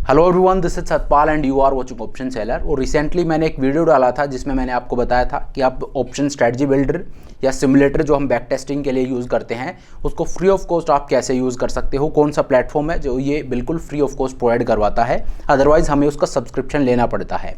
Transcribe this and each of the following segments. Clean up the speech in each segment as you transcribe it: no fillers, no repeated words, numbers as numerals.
Hello everyone, this is Satpal and you are watching option seller. और recently मैंने एक video डाला था जिसमें मैंने आपको बताया था कि आप ऑप्शन स्ट्रेटजी बिल्डर या सिमुलेटर जो हम बैक टेस्टिंग के लिए यूज़ करते हैं उसको फ्री ऑफ कॉस्ट आप कैसे यूज़ कर सकते हो। कौन सा प्लेटफॉर्म है जो ये बिल्कुल फ्री ऑफ कॉस्ट प्रोवाइड करवाता है, अदरवाइज़ हमें उसका सब्सक्रिप्शन लेना पड़ता है।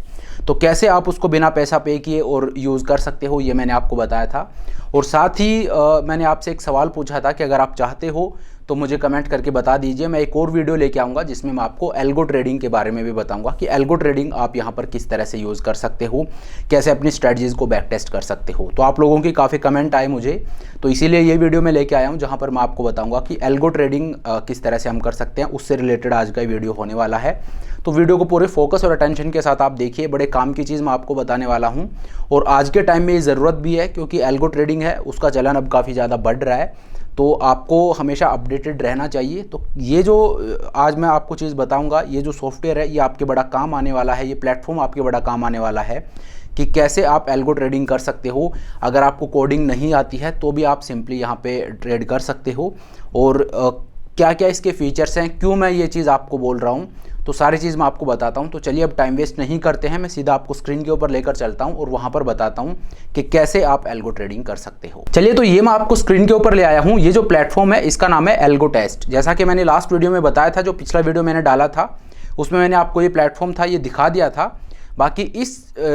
तो कैसे आप उसको बिना पैसा पे किए और यूज़ कर सकते हो ये मैंने आपको बताया था। और साथ ही मैंने आपसे एक सवाल पूछा था कि अगर आप चाहते हो तो मुझे कमेंट करके बता दीजिए। मैं एक और वीडियो लेके आऊँगा जिसमें मैं आपको एल्गो ट्रेडिंग के बारे में भी बताऊंगा कि एल्गो ट्रेडिंग आप यहाँ पर किस तरह से यूज़ कर सकते हो, कैसे अपनी स्ट्रेटजीज़ को बैक टेस्ट कर सकते हो। तो आप लोगों की काफ़ी कमेंट आए मुझे, तो इसीलिए ये वीडियो मैं लेके आया हूँ जहाँ पर मैं आपको बताऊँगा कि एल्गो ट्रेडिंग किस तरह से हम कर सकते हैं। उससे रिलेटेड आज का वीडियो होने वाला है। तो वीडियो को पूरे फोकस और अटेंशन के साथ आप देखिए, बड़े काम की चीज़ मैं आपको बताने वाला हूँ। और आज के टाइम में ये ज़रूरत भी है क्योंकि एल्गो ट्रेडिंग है उसका चलन अब काफ़ी ज़्यादा बढ़ रहा है, तो आपको हमेशा अपडेटेड रहना चाहिए। तो ये जो आज मैं आपको चीज़ बताऊंगा, ये जो सॉफ्टवेयर है ये आपके बड़ा काम आने वाला है, ये प्लेटफॉर्म आपके बड़ा काम आने वाला है कि कैसे आप एल्गो ट्रेडिंग कर सकते हो। अगर आपको कोडिंग नहीं आती है तो भी आप सिंपली यहाँ पे ट्रेड कर सकते हो। और क्या क्या इसके फीचर्स हैं, क्यों मैं ये चीज़ आपको बोल रहा हूँ, तो सारी चीज़ मैं आपको बताता हूँ। तो चलिए अब टाइम वेस्ट नहीं करते हैं, मैं सीधा आपको स्क्रीन के ऊपर लेकर चलता हूँ और वहाँ पर बताता हूँ कि कैसे आप एल्गो ट्रेडिंग कर सकते हो। चलिए, तो ये मैं आपको स्क्रीन के ऊपर ले आया हूँ। ये जो प्लेटफॉर्म है इसका नाम है एल्गो टेस्ट। जैसा कि मैंने लास्ट वीडियो में बताया था, जो पिछला वीडियो मैंने डाला था उसमें मैंने आपको ये प्लेटफॉर्म था ये दिखा दिया था। बाकी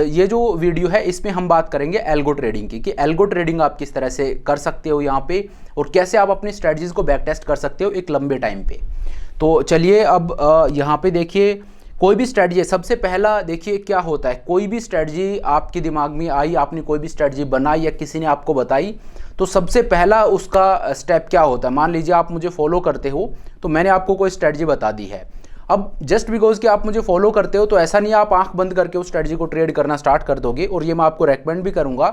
ये जो वीडियो है इसमें हम बात करेंगे एल्गो ट्रेडिंग की, कि एल्गो ट्रेडिंग आप किस तरह से कर सकते हो यहाँ पे और कैसे आप अपनी स्ट्रेटजीज को बैक टेस्ट कर सकते हो एक लंबे टाइम पे। तो चलिए अब यहाँ पे देखिए, कोई भी स्ट्रेटजी, सबसे पहला देखिए क्या होता है। कोई भी स्ट्रेटजी आपके दिमाग में आई, आपने कोई भी स्ट्रेटजी बनाई या किसी ने आपको बताई, तो सबसे पहला उसका स्टेप क्या होता है। मान लीजिए आप मुझे फॉलो करते हो, तो मैंने आपको कोई स्ट्रेटजी बता दी है। अब जस्ट बिकॉज कि आप मुझे फॉलो करते हो तो ऐसा नहीं आप आंख बंद करके उस स्ट्रेटजी को ट्रेड करना स्टार्ट कर दोगे। और ये मैं आपको रेकमेंड भी करूंगा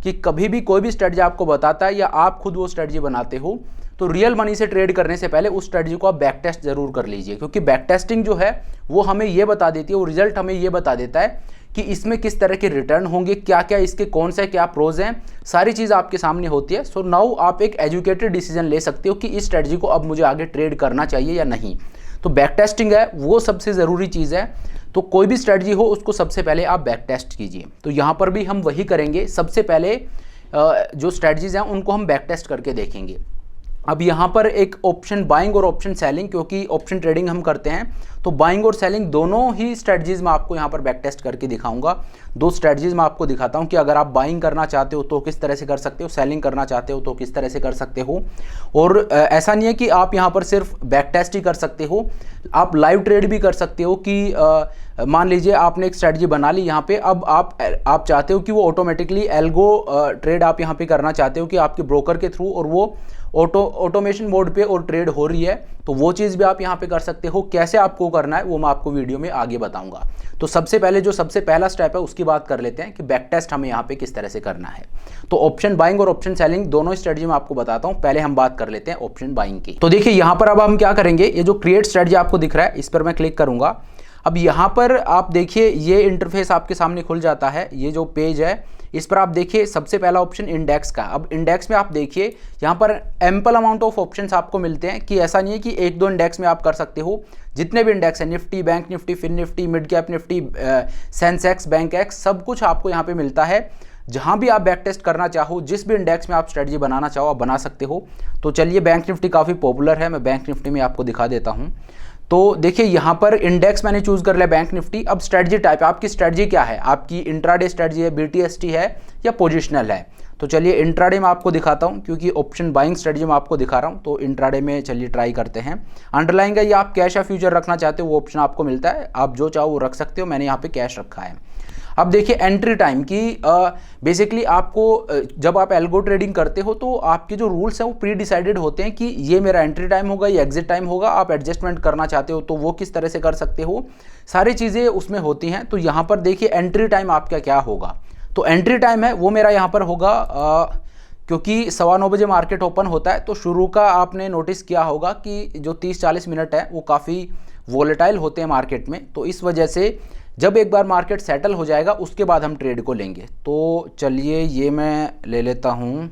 कि कभी भी कोई भी स्ट्रेटजी आपको बताता है या आप खुद वो स्ट्रेटजी बनाते हो तो रियल मनी से ट्रेड करने से पहले उस स्ट्रेटजी को आप बैक टेस्ट जरूर कर लीजिए, क्योंकि बैक टेस्टिंग जो है वो हमें ये बता देती है, वो रिजल्ट हमें ये बता देता है कि इसमें किस तरह के रिटर्न होंगे, क्या क्या इसके कौन से क्या प्रोज हैं, सारी चीज़ आपके सामने होती है। सो नाउ आप एक एजुकेटेड डिसीजन ले सकते हो कि इस स्ट्रेटजी को अब मुझे आगे ट्रेड करना चाहिए या नहीं। तो बैक टेस्टिंग है वो सबसे ज़रूरी चीज़ है। तो कोई भी स्ट्रेटजी हो उसको सबसे पहले आप बैक टेस्ट कीजिए। तो यहाँ पर भी हम वही करेंगे, सबसे पहले जो स्ट्रेटजीज़ हैं उनको हम बैक टेस्ट करके देखेंगे। अब यहाँ पर एक ऑप्शन बाइंग और ऑप्शन सेलिंग, क्योंकि ऑप्शन ट्रेडिंग हम करते हैं तो बाइंग और सेलिंग दोनों ही स्ट्रेटजीज मैं आपको यहाँ पर बैक टेस्ट करके दिखाऊंगा। दो स्ट्रेटजीज मैं आपको दिखाता हूँ कि अगर आप बाइंग करना चाहते हो तो किस तरह से कर सकते हो, सेलिंग करना चाहते हो तो किस तरह से कर सकते हो। और ऐसा नहीं है कि आप यहाँ पर सिर्फ बैक टेस्ट ही कर सकते हो, आप लाइव ट्रेड भी कर सकते हो। कि मान लीजिए आपने एक स्ट्रेटजी बना ली यहाँ पे, अब आप चाहते हो कि वो ऑटोमेटिकली एल्गो ट्रेड आप यहाँ पे करना चाहते हो कि आपके ब्रोकर के थ्रू और वो ऑटोमेशन मोड पे और ट्रेड हो रही है, तो वो चीज़ भी आप यहाँ पे कर सकते हो। कैसे आपको करना है वो मैं आपको वीडियो में आगे बताऊंगा। तो सबसे पहला स्टेप है उसकी बात कर लेते हैं कि बैक टेस्ट हमें यहाँ पे किस तरह से करना है। तो ऑप्शन बाइंग और ऑप्शन सेलिंग दोनों स्ट्रेटजी मैं आपको बताता हूँ। पहले हम बात कर लेते हैं ऑप्शन बाइंग की। तो देखिए यहाँ पर अब हम क्या करेंगे, ये जो क्रिएट स्ट्रेटजी आपको दिख रहा है इस पर मैं क्लिक करूंगा। अब यहाँ पर आप देखिए ये इंटरफेस आपके सामने खुल जाता है। ये जो पेज है इस पर आप देखिए सबसे पहला ऑप्शन इंडेक्स का। अब इंडेक्स में आप देखिए यहाँ पर एम्पल अमाउंट ऑफ ऑप्शंस आपको मिलते हैं, कि ऐसा नहीं है कि एक दो इंडेक्स में आप कर सकते हो। जितने भी इंडेक्स हैं, Nifty, bank Nifty, fin Nifty, mid cap Nifty, Sensex, Bankex, सब कुछ आपको यहाँ पे मिलता है। जहाँ भी आप बैक टेस्ट करना चाहो, जिस भी इंडेक्स में आप स्ट्रेटजी बनाना चाहो आप बना सकते हो। तो चलिए बैंक निफ्टी काफ़ी पॉपुलर है, मैं बैंक निफ्टी में आपको दिखा देता हूँ। तो देखिए यहाँ पर इंडेक्स मैंने चूज कर लिया बैंक निफ्टी। अब स्ट्रेटजी टाइप, आपकी स्ट्रेटजी क्या है, आपकी इंट्राडे स्ट्रेटजी है, बीटीएसटी है या पोजिशनल है। तो चलिए इंट्राडे में आपको दिखाता हूँ, क्योंकि ऑप्शन बाइंग स्ट्रेटजी में आपको दिखा रहा हूँ। तो इंट्राडे में चलिए ट्राई करते हैं। अंडरलाइन का या आप कैश या फ्यूचर रखना चाहते हो वो ऑप्शन आपको मिलता है, आप जो चाहो वो रख सकते हो। मैंने यहाँ पे कैश रखा है। अब देखिए एंट्री टाइम की, बेसिकली आपको जब आप एल्गो ट्रेडिंग करते हो तो आपके जो रूल्स हैं वो प्री डिसाइडेड होते हैं कि ये मेरा एंट्री टाइम होगा, ये एग्जिट टाइम होगा। आप एडजस्टमेंट करना चाहते हो तो वो किस तरह से कर सकते हो, सारी चीज़ें उसमें होती हैं। तो यहाँ पर देखिए एंट्री टाइम आपका क्या होगा। तो एंट्री टाइम है वो मेरा यहाँ पर होगा, क्योंकि 9:15 बजे मार्केट ओपन होता है तो शुरू का आपने नोटिस किया होगा कि जो 30-40 मिनट है वो काफ़ी वोलेटाइल होते हैं मार्केट में। तो इस वजह से जब एक बार मार्केट सेटल हो जाएगा उसके बाद हम ट्रेड को लेंगे। तो चलिए ये मैं ले लेता हूँ,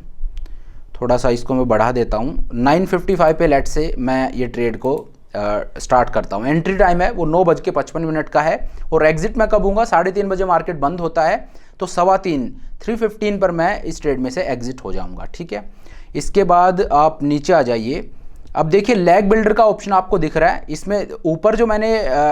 थोड़ा सा इसको मैं बढ़ा देता हूँ 9:55 पे लेट से मैं ये ट्रेड को स्टार्ट करता हूँ। एंट्री टाइम है वो 9:55 का है और एग्जिट मैं कब हूँगा, 3:30 बजे मार्केट बंद होता है, तो 3:15 3:15 पर मैं इस ट्रेड में से एग्जिट हो जाऊँगा। ठीक है, इसके बाद आप नीचे आ जाइए। अब देखिए लैग बिल्डर का ऑप्शन आपको दिख रहा है, इसमें ऊपर जो मैंने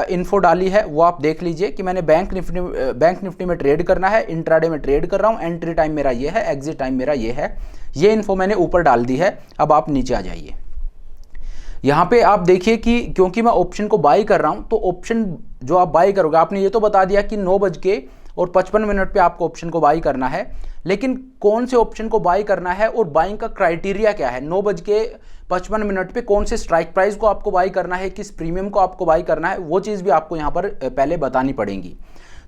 इन्फो डाली है वो आप देख लीजिए कि मैंने बैंक निफ्टी में ट्रेड करना है, इंट्राडे में ट्रेड कर रहा हूँ, एंट्री टाइम मेरा ये है, एग्जिट टाइम मेरा ये है, ये इन्फो मैंने ऊपर डाल दी है। अब आप नीचे आ जाइए, यहाँ पे आप देखिए कि क्योंकि मैं ऑप्शन को बाई कर रहा हूँ तो ऑप्शन जो आप बाई करोगे, आपने ये तो बता दिया कि 9:55 पे आपको ऑप्शन को बाई करना है, लेकिन कौन से ऑप्शन को बाई करना है और बाइंग का क्राइटेरिया क्या है, 9:55 पे कौन से स्ट्राइक प्राइस को आपको बाई करना है, किस प्रीमियम को आपको बाई करना है, वो चीज़ भी आपको यहाँ पर पहले बतानी पड़ेगी।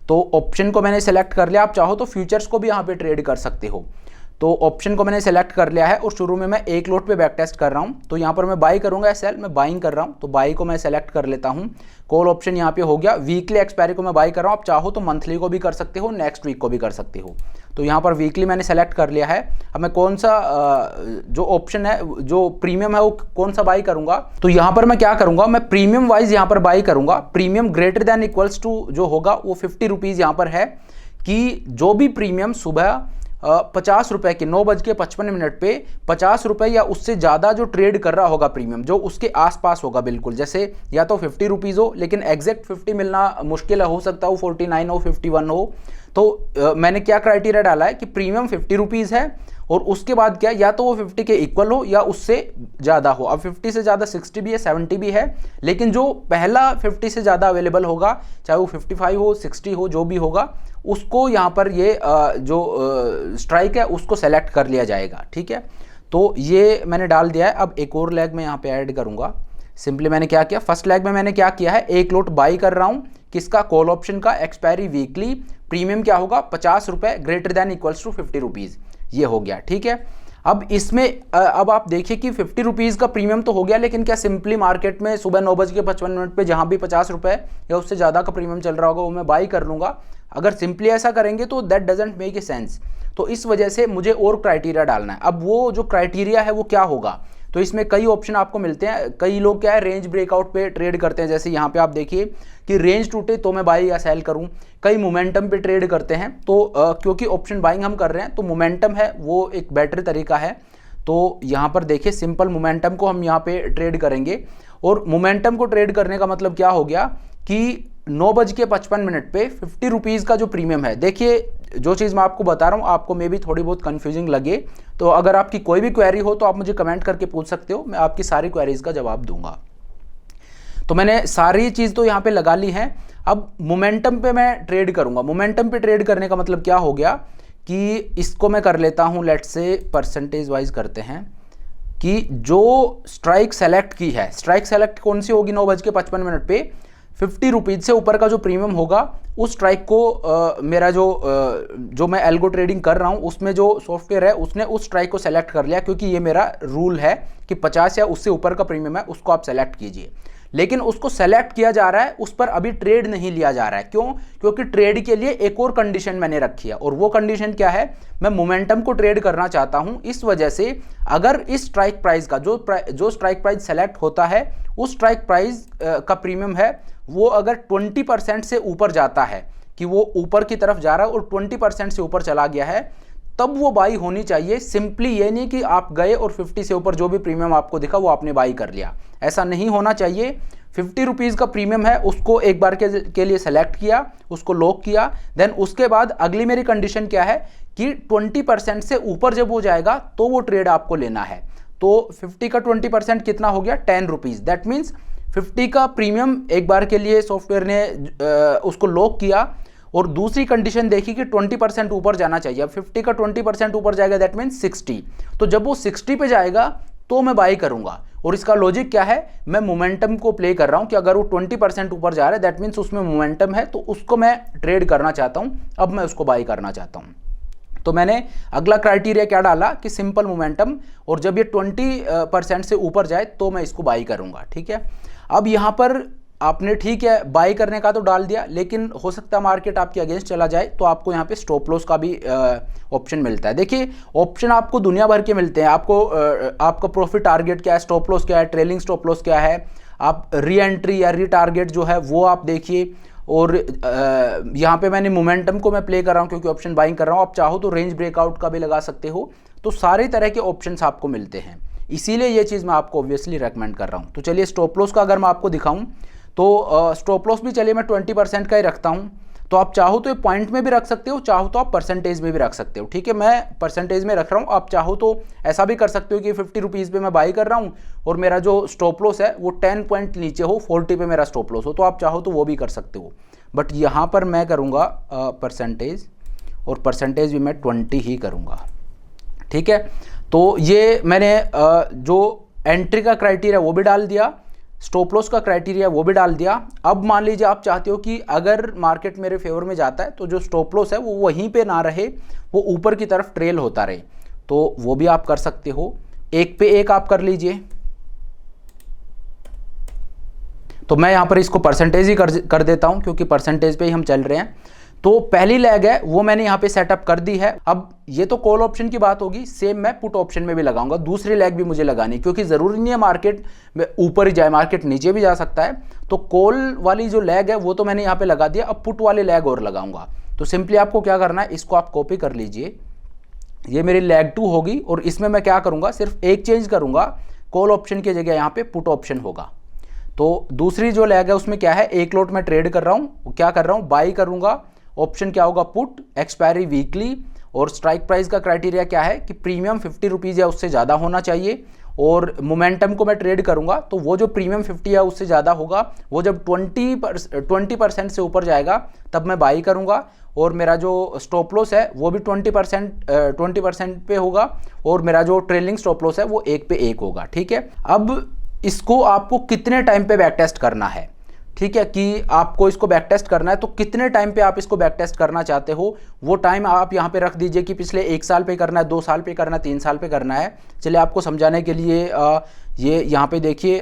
तो ऑप्शन को मैंने सेलेक्ट कर लिया, आप चाहो तो फ्यूचर्स को भी यहाँ पे ट्रेड कर सकते हो। तो ऑप्शन को मैंने सेलेक्ट कर लिया है और शुरू में मैं 1 लॉट पे बैक टेस्ट कर रहा हूँ, तो यहाँ पर मैं बाई करूँगा, सेल मैं बाइंग कर रहा हूँ, तो बाई को मैं सेलेक्ट कर लेता हूँ। कॉल ऑप्शन यहाँ पे हो गया, वीकली एक्सपायरी को मैं बाई कर रहा हूँ, आप चाहो तो मंथली को भी कर सकते हो, नेक्स्ट वीक को भी कर सकते हो। तो यहाँ पर वीकली मैंने सेलेक्ट कर लिया है। अब मैं कौन सा जो ऑप्शन है, जो प्रीमियम है, वो कौन सा बाई करूँगा, तो यहाँ पर मैं क्या करूँगा, मैं प्रीमियम वाइज यहाँ पर बाई करूँगा। Premium greater than equals to जो होगा वो 50 रुपीज़ यहाँ पर है कि जो भी प्रीमियम सुबह 50 रुपये के 9:55 पे 50 रुपये या उससे ज़्यादा जो ट्रेड कर रहा होगा प्रीमियम, जो उसके आसपास होगा बिल्कुल, जैसे या तो 50 रुपीज़ हो, लेकिन एग्जैक्ट 50 मिलना मुश्किल है, हो सकता हो 49 हो, 51 हो। तो मैंने क्या क्राइटेरिया डाला है कि प्रीमियम 50 रुपीज़ है और उसके बाद क्या, या तो वो 50 के इक्वल हो या उससे ज़्यादा हो। अब 50 से ज़्यादा 60 भी है, 70 भी है, लेकिन जो पहला 50 से ज़्यादा अवेलेबल होगा, चाहे वो 55 हो, 60 हो, जो भी होगा, उसको यहाँ पर ये जो स्ट्राइक है उसको सेलेक्ट कर लिया जाएगा। ठीक है, तो ये मैंने डाल दिया है। अब एक और लेग मैं यहाँ पे ऐड करूँगा। सिंपली मैंने क्या किया, फर्स्ट लेग में मैंने क्या किया है, 1 लॉट बाई कर रहा हूँ, किसका, कॉल ऑप्शन का, एक्सपायरी वीकली, प्रीमियम क्या होगा 50 रुपये, greater than equals to 50 rupees, ये हो गया। ठीक है, अब इसमें अब आप देखिए कि 50 रुपीज़ का प्रीमियम तो हो गया, लेकिन क्या सिंपली मार्केट में सुबह 9:55 पे जहाँ भी 50 रुपये या उससे ज़्यादा का प्रीमियम चल रहा होगा वो मैं बाई कर लूँगा? अगर सिंपली ऐसा करेंगे तो that doesn't make a sense. तो इस वजह से मुझे और क्राइटेरिया डालना है। अब वो जो क्राइटेरिया है वो क्या होगा, तो इसमें कई ऑप्शन आपको मिलते हैं। कई लोग क्या है, रेंज ब्रेकआउट पे ट्रेड करते हैं, जैसे यहाँ पे आप देखिए कि रेंज टूटे तो मैं बाई या सेल करूँ। कई मोमेंटम पे ट्रेड करते हैं, तो क्योंकि ऑप्शन बाइंग हम कर रहे हैं तो मोमेंटम है वो एक बेटर तरीका है। तो यहाँ पर देखिए सिंपल मोमेंटम को हम यहाँ पे ट्रेड करेंगे, और मोमेंटम को ट्रेड करने का मतलब क्या हो गया कि 9:55 पे 50 रुपीज़ का जो प्रीमियम है। देखिए जो चीज़ मैं आपको बता रहा हूँ आपको मे भी थोड़ी बहुत कंफ्यूजिंग लगे, तो अगर आपकी कोई भी क्वेरी हो तो आप मुझे कमेंट करके पूछ सकते हो, मैं आपकी सारी क्वेरीज का जवाब दूंगा। तो मैंने सारी चीज़ तो यहाँ पे लगा ली है। अब मोमेंटम पे मैं ट्रेड करूँगा। मोमेंटम पे ट्रेड करने का मतलब क्या हो गया कि इसको मैं कर लेता हूँ, लेट्स से परसेंटेज वाइज करते हैं कि जो स्ट्राइक सेलेक्ट की है, स्ट्राइक सेलेक्ट कौन सी होगी 9:55 पे 50 रुपीज़ से ऊपर का जो प्रीमियम होगा उस स्ट्राइक को मेरा जो मैं एल्गो ट्रेडिंग कर रहा हूँ उसमें जो सॉफ्टवेयर है उसने उस स्ट्राइक को सेलेक्ट कर लिया, क्योंकि ये मेरा रूल है कि 50 या उससे ऊपर का प्रीमियम है उसको आप सेलेक्ट कीजिए। लेकिन उसको सेलेक्ट किया जा रहा है, उस पर अभी ट्रेड नहीं लिया जा रहा है। क्यों? क्योंकि ट्रेड के लिए एक और कंडीशन मैंने रखी है, और वो कंडीशन क्या है, मैं मोमेंटम को ट्रेड करना चाहता हूं। इस वजह से अगर इस स्ट्राइक प्राइस का जो स्ट्राइक प्राइस सेलेक्ट होता है उस स्ट्राइक प्राइस का प्रीमियम है वो अगर 20% से ऊपर जाता है, कि वो ऊपर की तरफ जा रहा है और 20% से ऊपर चला गया है, तब वो बाई होनी चाहिए। सिंपली ये नहीं कि आप गए और 50 से ऊपर जो भी प्रीमियम आपको दिखा वो आपने बाई कर लिया, ऐसा नहीं होना चाहिए। 50 रुपीज़ का प्रीमियम है उसको एक बार के लिए सेलेक्ट किया, उसको लॉक किया, देन उसके बाद अगली मेरी कंडीशन क्या है कि 20% से ऊपर जब हो जाएगा तो वो ट्रेड आपको लेना है। तो 50 का 20% कितना हो गया, 10 रुपीज़। दैट मीन्स 50 का प्रीमियम एक बार के लिए सॉफ्टवेयर ने उसको लॉक किया, और दूसरी कंडीशन देखी कि 20% ऊपर जाना चाहिए। अब 50 का 20% ऊपर जाएगा, दैट मीन्स 60। तो जब वो 60 पे जाएगा तो मैं बाई करूंगा। और इसका लॉजिक क्या है, मैं मोमेंटम को प्ले कर रहा हूं कि अगर वो 20% ऊपर जा रहा है दैट मीन्स उसमें मोमेंटम है, तो उसको मैं ट्रेड करना चाहता हूं, अब मैं उसको बाई करना चाहता हूं। तो मैंने अगला क्राइटेरिया क्या डाला कि सिंपल मोमेंटम, और जब ये 20% से ऊपर जाए तो मैं इसको बाई करूंगा। ठीक है, अब यहाँ पर आपने ठीक है बाई करने का तो डाल दिया, लेकिन हो सकता है मार्केट आपके अगेंस्ट चला जाए, तो आपको यहाँ पे स्टॉप लॉस का भी ऑप्शन मिलता है। देखिए ऑप्शन आपको दुनिया भर के मिलते हैं। आपको आपका प्रॉफिट टारगेट क्या है, स्टॉप लॉस क्या है, ट्रेलिंग स्टॉप लॉस क्या है, आप री एंट्री या री टारगेट जो है वो आप देखिए, और यहाँ पे मैंने मोमेंटम को मैं प्ले कर रहा हूँ क्योंकि ऑप्शन बाइंग कर रहा हूँ। आप चाहो तो रेंज ब्रेकआउट का भी लगा सकते हो। तो सारे तरह के ऑप्शंस आपको मिलते हैं, इसीलिए ये चीज़ मैं आपको ऑब्वियसली रेकमेंड कर रहा हूँ। तो चलिए स्टॉप लॉस का अगर मैं आपको दिखाऊँ तो स्टॉप लॉस भी चलिए मैं 20% का ही रखता हूँ। तो आप चाहो तो ये पॉइंट में भी रख सकते हो, चाहो तो आप परसेंटेज में भी रख सकते हो। ठीक है, मैं परसेंटेज में रख रहा हूँ। आप चाहो तो ऐसा भी कर सकते हो कि 50 रुपीज़ पे मैं बाई कर रहा हूँ और मेरा जो स्टॉप लॉस है वो 10 पॉइंट नीचे हो, 40 पे मेरा स्टॉप लॉस हो, तो आप चाहो तो वो भी कर सकते हो। बट यहाँ पर मैं करूँगा परसेंटेज, और परसेंटेज भी मैं 20 ही करूँगा। ठीक है, तो ये मैंने जो एंट्री का क्राइटेरिया वो भी डाल दिया, स्टॉप लॉस का क्राइटेरिया वो भी डाल दिया। अब मान लीजिए आप चाहते हो कि अगर मार्केट मेरे फेवर में जाता है तो जो स्टॉप लॉस है वो वहीं पे ना रहे, वो ऊपर की तरफ ट्रेल होता रहे, तो वो भी आप कर सकते हो। एक पे एक आप कर लीजिए। तो मैं यहाँ पर इसको परसेंटेज ही कर देता हूँ क्योंकि परसेंटेज पे ही हम चल रहे हैं। तो पहली लेग है वो मैंने यहाँ पे सेटअप कर दी है। अब ये तो कॉल ऑप्शन की बात होगी, सेम मैं पुट ऑप्शन में भी लगाऊंगा। दूसरी लेग भी मुझे लगानी क्योंकि ज़रूरी नहीं है मार्केट में ऊपर ही जाए, मार्केट नीचे भी जा सकता है। तो कॉल वाली जो लेग है वो तो मैंने यहाँ पे लगा दिया, अब पुट वाली लेग और लगाऊंगा। तो सिंपली आपको क्या करना है, इसको आप कॉपी कर लीजिए, ये मेरी लेग 2 होगी और इसमें मैं क्या करूँगा, सिर्फ एक चेंज करूँगा, कॉल ऑप्शन की जगह यहाँ पे पुट ऑप्शन होगा। तो दूसरी जो लेग है उसमें क्या है, एक लॉट में ट्रेड कर रहा हूँ, क्या कर रहा हूँ, बाई करूँगा, ऑप्शन क्या होगा पुट, एक्सपायरी वीकली, और स्ट्राइक प्राइस का क्राइटेरिया क्या है कि प्रीमियम 50 रुपीज़ या उससे ज़्यादा होना चाहिए, और मोमेंटम को मैं ट्रेड करूँगा तो वो जो प्रीमियम 50 या उससे ज़्यादा होगा वो जब 20% से ऊपर जाएगा तब मैं बाई करूँगा, और मेरा जो स्टॉप लॉस है वो भी 20% पे होगा, और मेरा जो ट्रेलिंग स्टॉप लॉस है वो 1 पे 1 होगा। ठीक है, अब इसको आपको कितने टाइम पे बैक टेस्ट करना है, ठीक है, कि आपको इसको बैक टेस्ट करना है तो कितने टाइम पे आप इसको बैक टेस्ट करना चाहते हो वो टाइम आप यहाँ पे रख दीजिए कि पिछले 1 साल पे करना है, 2 साल पे करना है, 3 साल पे करना है। चलिए आपको समझाने के लिए ये यहाँ पे देखिए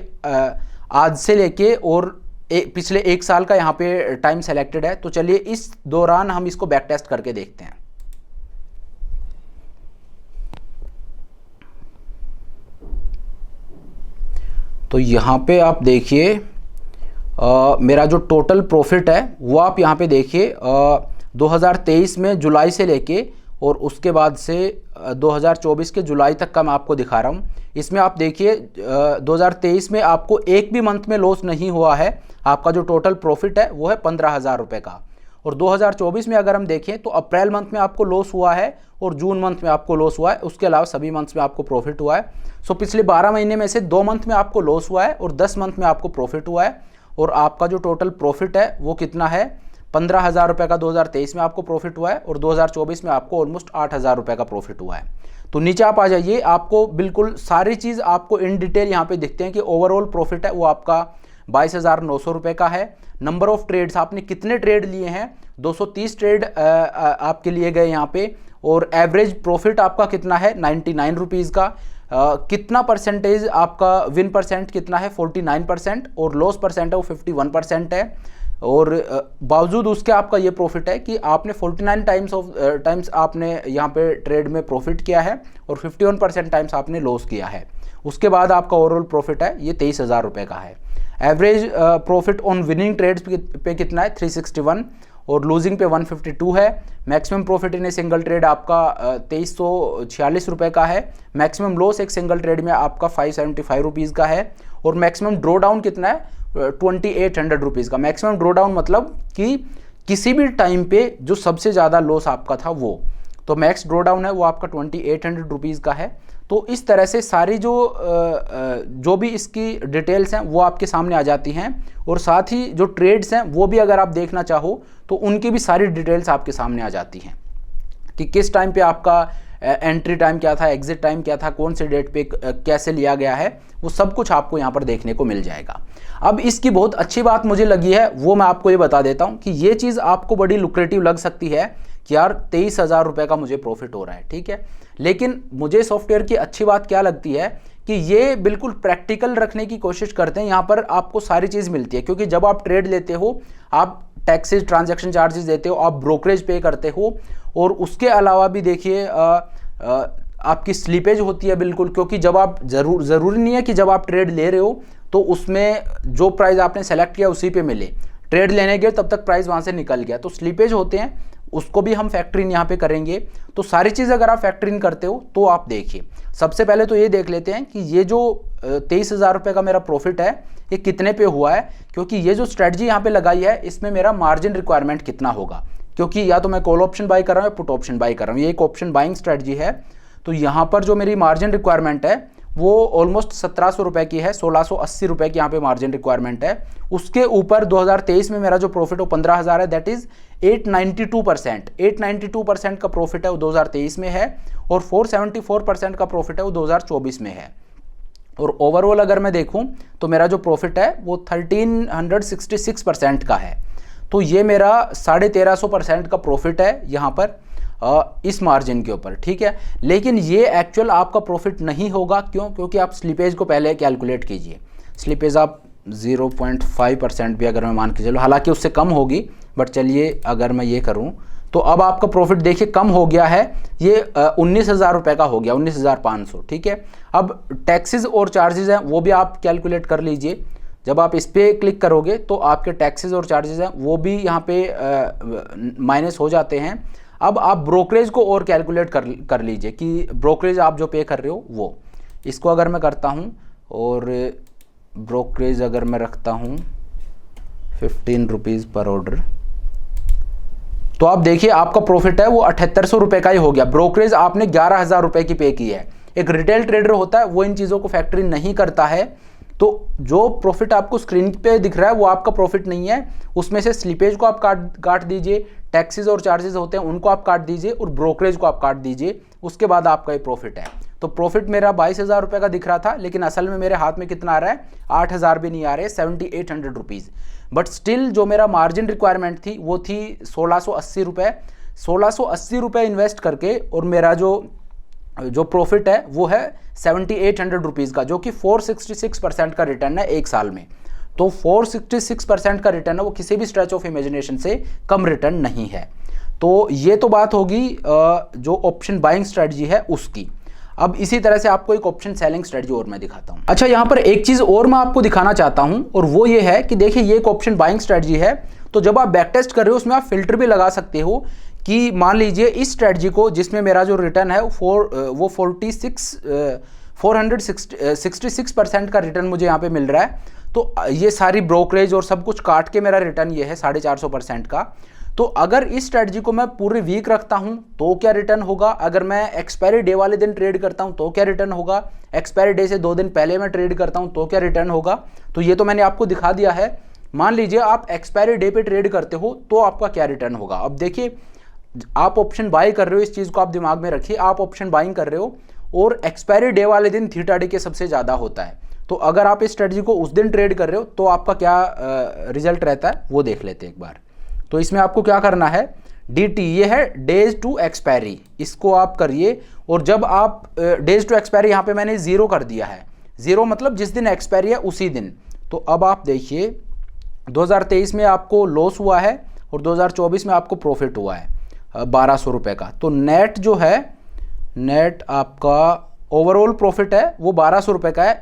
आज से लेके और पिछले 1 साल का यहाँ पे टाइम सेलेक्टेड है। तो चलिए इस दौरान हम इसको बैक टेस्ट करके देखते हैं। तो यहाँ पे आप देखिए मेरा जो टोटल प्रॉफिट है वो आप यहाँ पे देखिए 2023 में जुलाई से लेके और उसके बाद से 2024 के जुलाई तक का मैं आपको दिखा रहा हूँ। इसमें आप देखिए 2023 में आपको एक भी मंथ में लॉस नहीं हुआ है। आपका जो टोटल प्रॉफिट है वो है 15,000 रुपये का। और 2024 में अगर हम देखें तो अप्रैल मंथ में आपको लॉस हुआ है और जून मंथ में आपको लॉस हुआ है, उसके अलावा सभी मंथ्स में आपको प्रॉफिट हुआ है। सो पिछले 12 महीने में से 2 मंथ में आपको लॉस हुआ है और 10 मंथ में आपको प्रॉफिट हुआ है। और आपका जो टोटल प्रॉफिट है वो कितना है, 15,000 रुपये का 2023 में आपको प्रॉफिट हुआ है और 2024 में आपको ऑलमोस्ट 8,000 रुपये का प्रॉफिट हुआ है। तो नीचे आप आ जाइए, आपको बिल्कुल सारी चीज़ आपको इन डिटेल यहाँ पे दिखते हैं कि ओवरऑल प्रॉफिट है वो आपका 22,900 रुपये का है। नंबर ऑफ ट्रेड्स, आपने कितने ट्रेड लिए हैं, 230 ट्रेड आपके लिए गए यहाँ पे। और एवरेज प्रॉफिट आपका कितना है, 99 रुपीज़ का। कितना परसेंटेज आपका विन परसेंट कितना है, 49%, और लॉस परसेंट है वो 51% है। और बावजूद उसके आपका ये प्रॉफिट है कि आपने 49 टाइम्स आपने यहाँ पे ट्रेड में प्रॉफिट किया है और 51% टाइम्स आपने लॉस किया है। उसके बाद आपका ओवरऑल प्रॉफिट है ये 23,000 रुपये का है। Average profit on winning trades पे कितना है, 361, और लूजिंग पे 152 है। Maximum profit in a single trade आपका 2346 रुपये का है। मैक्सिमम लॉस एक सिंगल ट्रेड में आपका 575 रुपीज़ का है। और मैक्सिमम ड्रॉ डाउन कितना है, 2800 रुपीज़ का। मैक्सिमम ड्रॉ डाउन मतलब कि किसी भी टाइम पे जो सबसे ज़्यादा लॉस आपका था वो, तो मैक्स ड्रॉ डाउन है वो आपका 2800 रुपीज़ का है। तो इस तरह से सारी जो भी इसकी डिटेल्स हैं वो आपके सामने आ जाती हैं, और साथ ही जो ट्रेड्स हैं वो भी अगर आप देखना चाहो तो उनकी भी सारी डिटेल्स आपके सामने आ जाती हैं कि किस टाइम पे आपका एंट्री टाइम क्या था, एग्जिट टाइम क्या था, कौन से डेट पे कैसे लिया गया है, वो सब कुछ आपको यहाँ पर देखने को मिल जाएगा। अब इसकी बहुत अच्छी बात मुझे लगी है वो मैं आपको ये बता देता हूँ कि ये चीज़ आपको बड़ी लुक्रेटिव लग सकती है कि यार 23,000 रुपये का मुझे प्रॉफिट हो रहा है, ठीक है। लेकिन मुझे सॉफ्टवेयर की अच्छी बात क्या लगती है कि ये बिल्कुल प्रैक्टिकल रखने की कोशिश करते हैं। यहाँ पर आपको सारी चीज़ मिलती है, क्योंकि जब आप ट्रेड लेते हो आप टैक्सेस, ट्रांजैक्शन चार्जेस देते हो, आप ब्रोकरेज पे करते हो, और उसके अलावा भी देखिए आपकी स्लीपेज होती है बिल्कुल, क्योंकि जब आप ज़रूरी नहीं है कि जब आप ट्रेड ले रहे हो तो उसमें जो प्राइस आपने सेलेक्ट किया उसी पे मिले, ट्रेड लेने गए तब तक प्राइस वहाँ से निकल गया, तो स्लीपेज होते हैं, उसको भी हम फैक्टर इन यहाँ पे करेंगे। तो सारी चीज़ अगर आप फैक्टर इन करते हो तो आप देखिए, सबसे पहले तो ये देख लेते हैं कि ये जो 23,000 रुपये का मेरा प्रॉफिट है ये कितने पे हुआ है, क्योंकि ये जो स्ट्रेटजी यहाँ पे लगाई है इसमें मेरा मार्जिन रिक्वायरमेंट कितना होगा, क्योंकि या तो मैं कॉल ऑप्शन बाई कर रहा हूँ या पुट ऑप्शन बाई कर रहा हूँ, ये एक ऑप्शन बाइंग स्ट्रेटजी है। तो यहाँ पर जो मेरी मार्जिन रिक्वायरमेंट है वो ऑलमोस्ट 1700 रुपये की है, 1680 रुपये की यहाँ पे मार्जिन रिक्वायरमेंट है। उसके ऊपर 2023 में मेरा जो प्रॉफिट हो 15,000 है, दैट इज 892%। 892% का प्रॉफिट है वो 2023 में है, और 474% का प्रॉफिट है वो 2024 में है। और ओवरऑल अगर मैं देखूं तो मेरा जो प्रॉफिट है वो 1366% का है। तो ये मेरा 1350% का प्रॉफिट है यहाँ पर इस मार्जिन के ऊपर, ठीक है। लेकिन ये एक्चुअल आपका प्रॉफिट नहीं होगा, क्यों? क्योंकि आप स्लिपेज को पहले कैलकुलेट कीजिए। स्लिपेज आप 0.5% भी अगर मैं मान के चलो, हालांकि उससे कम होगी, बट चलिए अगर मैं ये करूं तो अब आपका प्रॉफिट देखिए कम हो गया है, ये 19,000 रुपये का हो गया, 19,500, ठीक है। अब टैक्सेस और चार्जेस हैं वो भी आप कैलकुलेट कर लीजिए। जब आप इस पर क्लिक करोगे तो आपके टैक्सेस और चार्जेस हैं वो भी यहाँ पे माइनस हो जाते हैं। अब आप ब्रोकरेज को और कैलकुलेट कर लीजिए कि ब्रोकरेज आप जो पे कर रहे हो वो, इसको अगर मैं करता हूँ और ब्रोकरेज अगर मैं रखता हूँ 15 रुपीज़ पर ऑर्डर, तो आप देखिए आपका प्रॉफिट है वो 7800 रुपये का ही हो गया। ब्रोकरेज आपने 11,000 रुपये की पे की है। एक रिटेल ट्रेडर होता है वो इन चीज़ों को फैक्टर इन नहीं करता है, तो जो प्रॉफिट आपको स्क्रीन पे दिख रहा है वो आपका प्रॉफिट नहीं है। उसमें से स्लिपेज को आप काट दीजिए, टैक्सेस और चार्जेस होते हैं उनको आप काट दीजिए, और ब्रोकरेज को आप काट दीजिए, उसके बाद आपका ये प्रॉफिट है। तो प्रॉफिट मेरा 22,000 रुपये का दिख रहा था, लेकिन असल में मेरे हाथ में कितना आ रहा है, 8,000 भी नहीं आ रहे, 7,800 रुपीज़। बट स्टिल जो मेरा मार्जिन रिक्वायरमेंट थी वो थी 1680 रुपये। 1680 रुपये इन्वेस्ट करके और मेरा जो प्रॉफिट है वो है 7,800 रुपीज़ का, जो कि 466% का रिटर्न है एक साल में। तो 466% का रिटर्न है वो किसी भी स्ट्रेच ऑफ इमेजिनेशन से कम रिटर्न नहीं है। तो ये तो बात होगी जो ऑप्शन बाइंग स्ट्रेटजी है उसकी। अब इसी तरह से आपको एक ऑप्शन सेलिंग स्ट्रेटजी और मैं दिखाता हूं। अच्छा, यहाँ पर एक चीज़ और मैं आपको दिखाना चाहता हूं, और वो ये है कि देखिए ये एक ऑप्शन बाइंग स्ट्रेटजी है। तो जब आप बैक टेस्ट कर रहे हो उसमें आप फिल्टर भी लगा सकते हो कि मान लीजिए इस स्ट्रेटजी को जिसमें मेरा जो रिटर्न है वो 466% का रिटर्न मुझे यहाँ पे मिल रहा है। तो ये सारी ब्रोकरेज और सब कुछ काट के मेरा रिटर्न ये है 450% का। तो अगर इस स्ट्रेटजी को मैं पूरे वीक रखता हूं तो क्या रिटर्न होगा, अगर मैं एक्सपायरी डे वाले दिन ट्रेड करता हूं तो क्या रिटर्न होगा, एक्सपायरी डे से 2 दिन पहले मैं ट्रेड करता हूं तो क्या रिटर्न होगा। तो ये तो मैंने आपको दिखा दिया है। मान लीजिए आप एक्सपायरी डे पे ट्रेड करते हो तो आपका क्या रिटर्न होगा। अब देखिए आप ऑप्शन बाई कर रहे हो, इस चीज़ को आप दिमाग में रखिए, आप ऑप्शन बाइंग कर रहे हो और एक्सपायरी डे वाले दिन थीटा डे के सबसे ज़्यादा होता है। तो अगर आप इस स्ट्रेटजी को उस दिन ट्रेड कर रहे हो तो आपका क्या रिजल्ट रहता है वो देख लेते हैं एक बार। तो इसमें आपको क्या करना है, DT ये है डेज टू एक्सपायरी, इसको आप करिए। और जब आप डेज टू एक्सपायरी यहाँ पे मैंने 0 कर दिया है, 0 मतलब जिस दिन एक्सपायरी है उसी दिन। तो अब आप देखिए 2023 में आपको लॉस हुआ है और 2024 में आपको प्रॉफिट हुआ है 1200 रुपये का। तो नेट जो है, नेट आपका ओवरऑल प्रॉफिट है वो 1200 रुपये का है,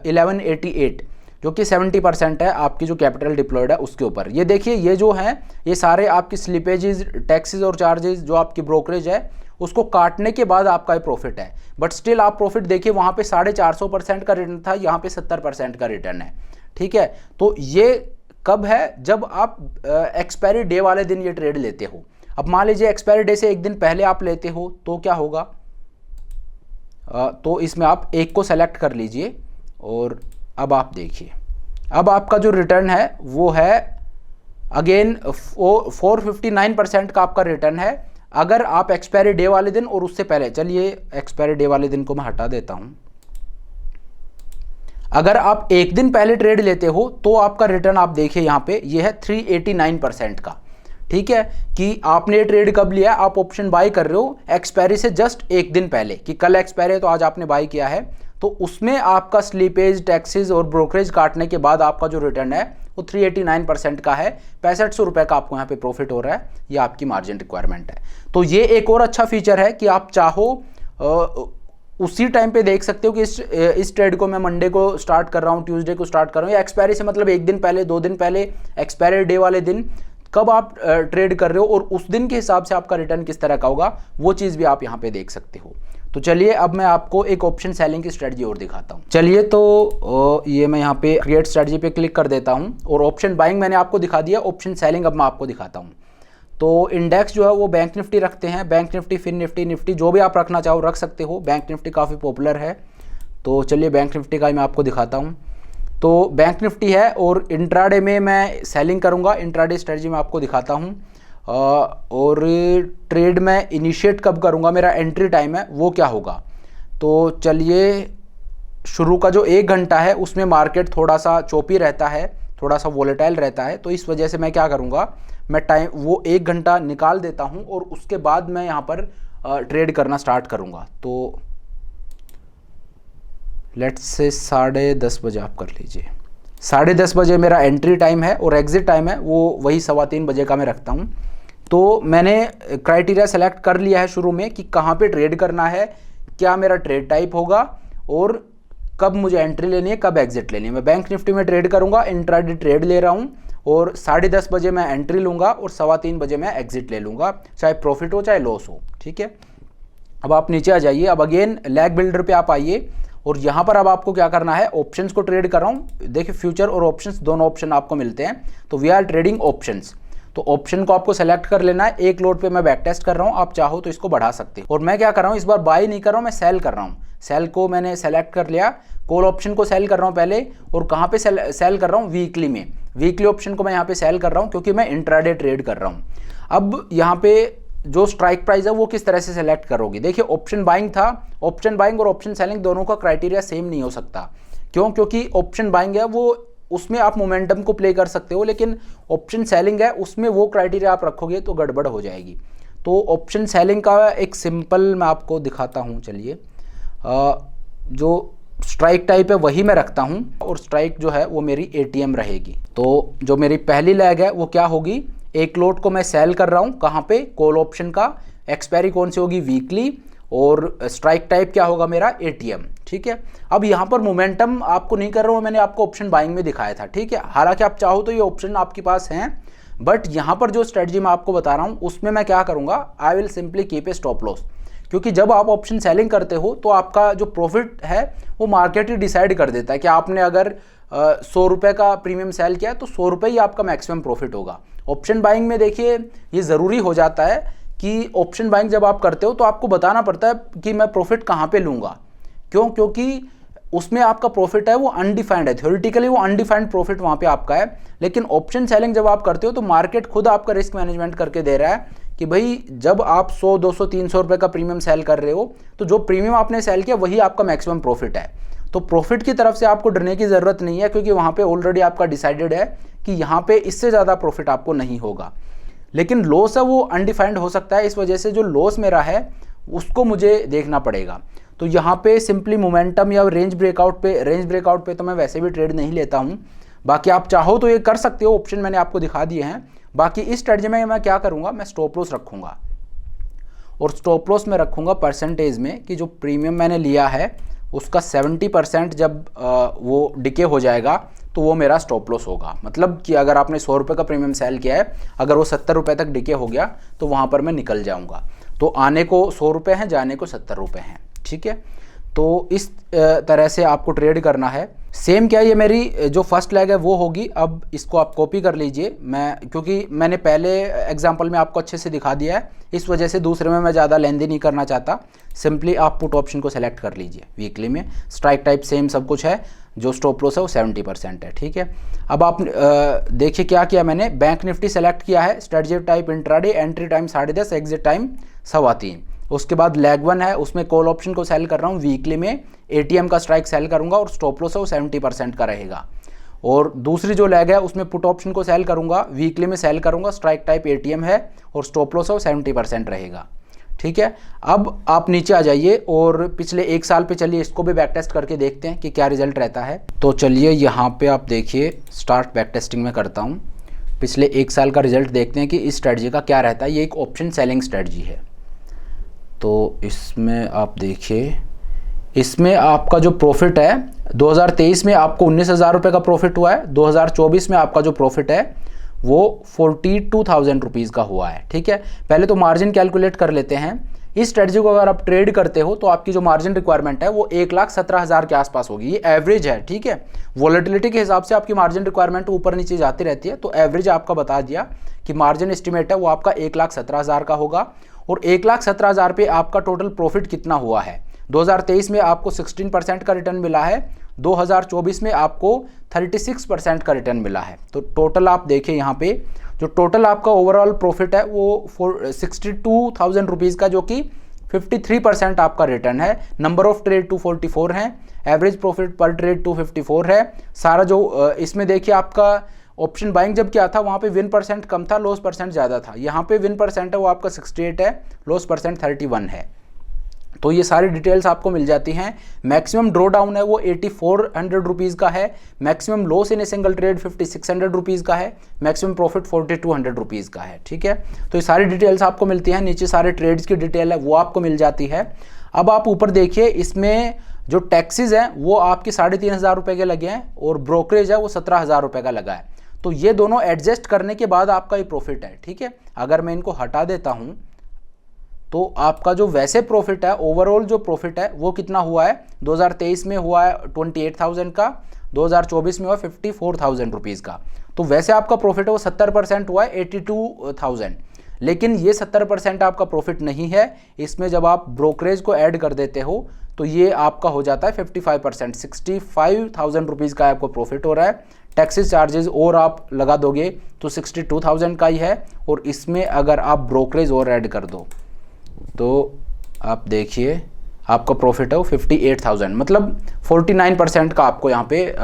1188, जो कि 70% है आपकी जो कैपिटल डिप्लॉयड है उसके ऊपर। ये देखिए ये जो है ये सारे आपकी स्लिपेजेस, टैक्सेस और चार्जेस, जो आपकी ब्रोकरेज है उसको काटने के बाद आपका ये प्रॉफिट है। बट स्टिल आप प्रॉफिट देखिए वहाँ पे 450% का रिटर्न था, यहाँ पे 70% का रिटर्न है, ठीक है। तो ये कब है, जब आप एक्सपायरी डे वाले दिन ये ट्रेड लेते हो। अब मान लीजिए एक्सपायरी डे से एक दिन पहले आप लेते हो तो क्या होगा, तो इसमें आप एक को सेलेक्ट कर लीजिए और अब आप देखिए अब आपका जो रिटर्न है वो है अगेन 459% का आपका रिटर्न है अगर आप एक्सपायरी डे वाले दिन और उससे पहले, चलिए एक्सपायरी डे वाले दिन को मैं हटा देता हूं। अगर आप एक दिन पहले ट्रेड लेते हो तो आपका रिटर्न आप देखिए यहाँ पे ये है 389% का, ठीक है। कि आपने ट्रेड कब लिया, आप ऑप्शन बाई कर रहे हो एक्सपायरी से जस्ट एक दिन पहले, कि कल एक्सपायरी है तो आज आपने बाई किया है, तो उसमें आपका स्लीपेज, टैक्सेस और ब्रोकरेज काटने के बाद आपका जो रिटर्न है वो 389% का है। 6500 रुपये का आपको यहाँ पे प्रॉफिट हो रहा है, ये आपकी मार्जिन रिक्वायरमेंट है। तो ये एक और अच्छा फीचर है कि आप चाहो उसी टाइम पे देख सकते हो कि इस ट्रेड को मैं मंडे को स्टार्ट कर रहा हूँ, ट्यूसडे को स्टार्ट कर रहा हूँ, या एक्सपायरी से मतलब एक दिन पहले, 2 दिन पहले, एक्सपायरी डे वाले दिन कब आप ट्रेड कर रहे हो और उस दिन के हिसाब से आपका रिटर्न किस तरह का होगा, वो चीज़ भी आप यहाँ पे देख सकते हो। तो चलिए अब मैं आपको एक ऑप्शन सेलिंग की स्ट्रेटजी और दिखाता हूँ। चलिए तो ये मैं यहाँ पे क्रिएट स्ट्रेटजी पे क्लिक कर देता हूँ और ऑप्शन बाइंग मैंने आपको दिखा दिया, ऑप्शन सेलिंग अब मैं आपको दिखाता हूँ। तो इंडेक्स जो है वो बैंक निफ्टी रखते हैं, bank Nifty, fin Nifty, Nifty जो भी आप रखना चाहो रख सकते हो। बैंक निफ्टी काफ़ी पॉपुलर है, तो चलिए बैंक निफ्टी का ही मैं आपको दिखाता हूँ। तो बैंक निफ्टी है और इंट्राडे में मैं सेलिंग करूँगा, इंट्राडे स्ट्रेटजी में आपको दिखाता हूँ। और ट्रेड मैं इनिशिएट कब करूँगा, मेरा एंट्री टाइम है वो क्या होगा। तो चलिए शुरू का जो 1 घंटा है उसमें मार्केट थोड़ा सा चोपी रहता है, थोड़ा सा वोलेटाइल रहता है, तो इस वजह से मैं क्या करूँगा, मैं टाइम वो 1 घंटा निकाल देता हूँ और उसके बाद मैं यहाँ पर ट्रेड करना स्टार्ट करूँगा। तो लेट्स से 10:30 बजे आप कर लीजिए। 10:30 बजे मेरा एंट्री टाइम है और एग्जिट टाइम है वो वही 3:15 बजे का मैं रखता हूँ। तो मैंने क्राइटेरिया सेलेक्ट कर लिया है शुरू में कि कहाँ पे ट्रेड करना है, क्या मेरा ट्रेड टाइप होगा और कब मुझे एंट्री लेनी है, कब एग्जिट लेनी है। मैं बैंक निफ्टी में ट्रेड करूँगा, इंट्राडे ट्रेड ले रहा हूँ और 10:30 बजे मैं एंट्री लूँगा और 3:15 बजे मैं एग्जिट ले लूँगा, चाहे प्रॉफिट हो चाहे लॉस हो। ठीक है, अब आप नीचे आ जाइए, अब अगेन लैग बिल्डर पे आप आइए और यहाँ पर अब आपको क्या करना है, ऑप्शंस को ट्रेड कर रहा हूँ। देखिए फ्यूचर और ऑप्शंस दोनों ऑप्शन आपको मिलते हैं, तो वी आर ट्रेडिंग ऑप्शंस। तो ऑप्शन को आपको सेलेक्ट कर लेना है। एक लोड पे मैं बैक टेस्ट कर रहा हूँ, आप चाहो तो इसको बढ़ा सकते हो। और मैं क्या कर रहा हूँ, इस बार बाय नहीं कर रहा हूँ, मैं सेल कर रहा हूँ। सेल को मैंने सेलेक्ट कर लिया, कॉल ऑप्शन को सेल कर रहा हूँ पहले, और कहाँ पे सेल कर रहा हूँ, वीकली में। वीकली ऑप्शन को मैं यहाँ पे सेल कर रहा हूँ क्योंकि मैं इंट्राडे ट्रेड कर रहा हूँ। अब यहाँ पे जो स्ट्राइक प्राइस है वो किस तरह से सेलेक्ट करोगे, देखिए ऑप्शन बाइंग था, ऑप्शन बाइंग और ऑप्शन सेलिंग दोनों का क्राइटेरिया सेम नहीं हो सकता। क्यों, क्योंकि ऑप्शन बाइंग है वो उसमें आप मोमेंटम को प्ले कर सकते हो, लेकिन ऑप्शन सेलिंग है उसमें वो क्राइटेरिया आप रखोगे तो गड़बड़ हो जाएगी। तो ऑप्शन सेलिंग का एक सिंपल मैं आपको दिखाता हूँ। चलिए जो स्ट्राइक टाइप है वही मैं रखता हूँ और स्ट्राइक जो है वो मेरी ATM रहेगी। तो जो मेरी पहली लैग है वो क्या होगी, एक लोट को मैं सेल कर रहा हूँ, कहाँ पे, कॉल ऑप्शन का, एक्सपायरी कौन सी होगी, वीकली, और स्ट्राइक टाइप क्या होगा मेरा, ATM। ठीक है, अब यहाँ पर मोमेंटम आपको नहीं कर रहा हूँ, मैंने आपको ऑप्शन बाइंग में दिखाया था। ठीक है, हालांकि आप चाहो तो ये ऑप्शन आपके पास हैं, बट यहाँ पर जो स्ट्रेटजी मैं आपको बता रहा हूँ उसमें मैं क्या करूँगा, I will simply keep a stop loss. क्योंकि जब आप ऑप्शन सेलिंग करते हो तो आपका जो प्रॉफिट है वो मार्केट ही डिसाइड कर देता है कि आपने अगर 100 रुपये का प्रीमियम सेल किया तो 100 रुपये ही आपका मैक्सिमम प्रॉफिट होगा। ऑप्शन बाइंग में देखिए ये ज़रूरी हो जाता है कि ऑप्शन बाइंग जब आप करते हो तो आपको बताना पड़ता है कि मैं प्रॉफिट कहाँ पे लूँगा। क्यों, क्योंकि उसमें आपका प्रॉफिट है वो अनडिफाइंड है, थ्योरेटिकली वो अनडिफाइंड प्रॉफिट वहाँ पे आपका है। लेकिन ऑप्शन सेलिंग जब आप करते हो तो मार्केट खुद आपका रिस्क मैनेजमेंट करके दे रहा है कि भाई जब आप 100, 200, 300 रुपये का प्रीमियम सेल कर रहे हो तो जो प्रीमियम आपने सेल किया वही आपका मैक्सिमम प्रॉफिट है। तो प्रॉफिट की तरफ से आपको डरने की ज़रूरत नहीं है, क्योंकि वहाँ पे ऑलरेडी आपका डिसाइडेड है कि यहाँ पे इससे ज़्यादा प्रॉफिट आपको नहीं होगा। लेकिन लॉस है वो अनडिफाइंड हो सकता है, इस वजह से जो लॉस मेरा है उसको मुझे देखना पड़ेगा। तो यहाँ पे सिंपली मोमेंटम या रेंज ब्रेकआउट पे तो मैं वैसे भी ट्रेड नहीं लेता हूँ। बाकी आप चाहो तो ये कर सकते हो, ऑप्शन मैंने आपको दिखा दिए हैं। बाकी इस स्ट्रेटजी में मैं क्या करूँगा, मैं स्टॉप लॉस रखूँगा और स्टॉप लॉस में रखूँगा परसेंटेज में कि जो प्रीमियम मैंने लिया है उसका 70% जब वो डिके हो जाएगा तो वो मेरा स्टॉप लॉस होगा। मतलब कि अगर आपने 100 रुपये का प्रीमियम सेल किया है, अगर वो 70 रुपये तक डिके हो गया तो वहाँ पर मैं निकल जाऊँगा। तो आने को 100 रुपये हैं, जाने को 70 रुपये हैं। ठीक है, तो इस तरह से आपको ट्रेड करना है। सेम क्या, ये मेरी जो फर्स्ट लेग है वो होगी। अब इसको आप कॉपी कर लीजिए, मैं क्योंकि मैंने पहले एग्जांपल में आपको अच्छे से दिखा दिया है, इस वजह से दूसरे में मैं ज़्यादा लेंदी नहीं करना चाहता। सिंपली आप पुट ऑप्शन को सेलेक्ट कर लीजिए। वीकली में स्ट्राइक टाइप सेम सब कुछ है, जो स्टॉप लॉस है वो 70% है। ठीक है, अब आप देखिए क्या किया मैंने, बैंक निफ्टी सेलेक्ट किया है, strategy type intraday, entry time 10:30, exit time 3:15। उसके बाद लेग 1 है, उसमें कॉल ऑप्शन को सेल कर रहा हूँ वीकली में, ATM का स्ट्राइक सेल करूँगा और स्टॉप लॉस है वो 70% का रहेगा। और दूसरी जो लेग है उसमें पुट ऑप्शन को सेल करूँगा, वीकली में सेल करूँगा, स्ट्राइक टाइप ATM है और स्टॉप लॉस है वो 70% रहेगा। ठीक है, अब आप नीचे आ जाइए और पिछले 1 साल पे चलिए इसको भी बैक टेस्ट करके देखते हैं कि क्या रिजल्ट रहता है। तो चलिए यहाँ पे आप देखिए, स्टार्ट बैक टेस्टिंग में करता हूँ, पिछले 1 साल का रिजल्ट देखते हैं कि इस स्ट्रेटजी का क्या रहता है। ये एक ऑप्शन सेलिंग स्ट्रेटजी है, तो इसमें आप देखिए इसमें आपका जो प्रॉफिट है 2023 में आपको 19,000 रुपये का प्रॉफिट हुआ है, 2024 में आपका जो प्रॉफिट है वो 42,000 रुपीज़ का हुआ है। ठीक है, पहले तो मार्जिन कैलकुलेट कर लेते हैं। इस स्ट्रेटजी को अगर आप ट्रेड करते हो तो आपकी जो मार्जिन रिक्वायरमेंट है वो 1,17,000 के आसपास होगी। ये एवरेज है। ठीक है, वॉलेटिलिटी के हिसाब से आपकी मार्जिन रिक्वायरमेंट ऊपर नीचे जाती रहती है, तो एवरेज आपका बता दिया कि मार्जिन एस्टिमेट है वो आपका 1,17,000 का होगा। और 1,17,000 पे आपका टोटल प्रॉफिट कितना हुआ है? 2023 में आपको 16% का रिटर्न मिला है, 2024 में आपको 36% का रिटर्न मिला है। तो टोटल आप देखें यहाँ पे जो टोटल आपका ओवरऑल प्रॉफिट है वो 62,000 रुपीज़ का, जो कि 53% आपका रिटर्न है। नंबर ऑफ ट्रेड 244 हैं, एवरेज प्रॉफिट पर ट्रेड 254 है। सारा जो इसमें देखिए आपका ऑप्शन बाइंग जब क्या था वहाँ पे विन परसेंट कम था, लॉस परसेंट ज़्यादा था। यहाँ पे विन परसेंट है वो आपका 68 है, लॉस परसेंट 31 है। तो ये सारी डिटेल्स आपको मिल जाती हैं। मैक्सिमम ड्रॉ डाउन है वो 8400 रुपीज़ का है, maximum loss in a single trade 5600 rupees का है, मैक्सिमम प्रॉफिट 4200 रुपीज़ का है। ठीक है, तो ये सारी डिटेल्स आपको मिलती हैं। नीचे सारे ट्रेड्स की डिटेल है वो आपको मिल जाती है। अब आप ऊपर देखिए, इसमें जो टैक्सेस हैं वो आपके 3,500 रुपये के लगे हैं और ब्रोकरेज है वो 17,000 रुपये का लगा है। तो ये दोनों एडजस्ट करने के बाद आपका ये प्रॉफिट है। ठीक है, अगर मैं इनको हटा देता हूँ तो आपका जो वैसे प्रॉफिट है, ओवरऑल जो प्रॉफिट है वो कितना हुआ है? 2023 में हुआ है 28,000 का, 2024 में हुआ 54,000 रुपीज़ का। तो वैसे आपका प्रॉफिट है वो 70% हुआ है 82,000। लेकिन ये 70% आपका प्रॉफिट नहीं है, इसमें जब आप ब्रोकरेज को ऐड कर देते हो तो ये आपका हो जाता है 55%, 65,000 रुपीज़ का आपको प्रॉफिट हो रहा है। टैक्सेस चार्जेस और आप लगा दोगे तो 62,000 का ही है, और इसमें अगर आप ब्रोकरेज और ऐड कर दो तो आप देखिए आपका प्रॉफिट है वो 58,000, मतलब 49% का आपको यहाँ पे